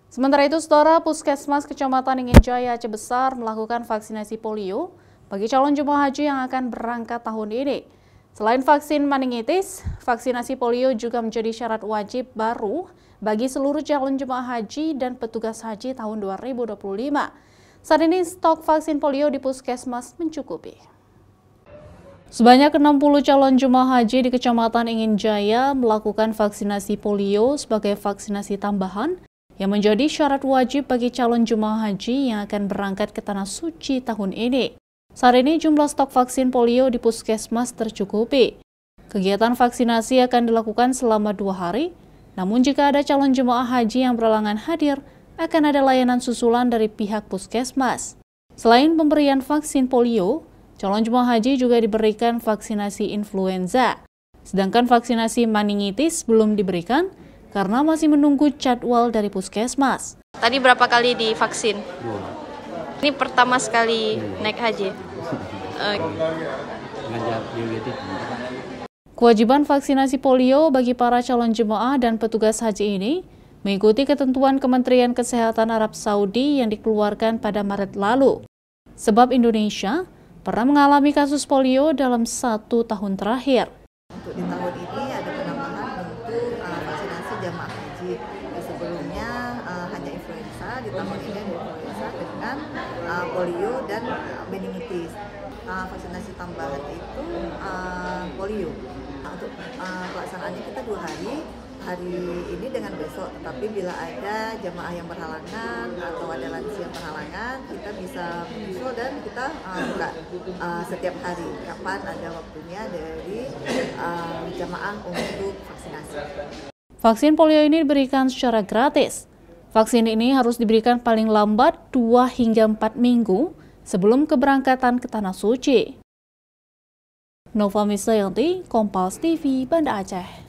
Sementara itu, Saudara, Puskesmas Kecamatan Ingin Jaya Aceh Besar melakukan vaksinasi polio bagi calon jemaah haji yang akan berangkat tahun ini. Selain vaksin meningitis, vaksinasi polio juga menjadi syarat wajib baru bagi seluruh calon jemaah haji dan petugas haji tahun 2025. Saat ini stok vaksin polio di Puskesmas mencukupi. Sebanyak 60 calon jemaah haji di Kecamatan Ingin Jaya melakukan vaksinasi polio sebagai vaksinasi tambahan yang menjadi syarat wajib bagi calon jemaah haji yang akan berangkat ke Tanah Suci tahun ini. Saat ini jumlah stok vaksin polio di Puskesmas tercukupi. Kegiatan vaksinasi akan dilakukan selama 2 hari, namun jika ada calon jemaah haji yang berhalangan hadir, akan ada layanan susulan dari pihak Puskesmas. Selain pemberian vaksin polio, calon jemaah haji juga diberikan vaksinasi influenza. Sedangkan vaksinasi meningitis belum diberikan karena masih menunggu jadwal dari Puskesmas. Tadi berapa kali divaksin? Ini pertama sekali naik haji. Kewajiban vaksinasi polio bagi para calon jemaah dan petugas haji ini mengikuti ketentuan Kementerian Kesehatan Arab Saudi yang dikeluarkan pada Maret lalu. Sebab Indonesia pernah mengalami kasus polio dalam 1 tahun terakhir. Untuk di tahun ini ada penambahan untuk vaksinasi jamaah haji. Sebelumnya hanya influenza, di tahun ini ada influenza dengan polio dan meningitis. Vaksinasi tambahan itu polio. Untuk pelaksanaannya kita 2 hari ini dengan besok, tetapi bila ada jamaah yang berhalangan atau ada lansia yang berhalangan, kita bisa menyusul dan kita buka setiap hari kapan ada waktunya dari jamaah untuk vaksinasi. Vaksin polio ini diberikan secara gratis. Vaksin ini harus diberikan paling lambat 2 hingga 4 minggu sebelum keberangkatan ke Tanah Suci. Nova Misayanti, Kompas TV, Banda Aceh.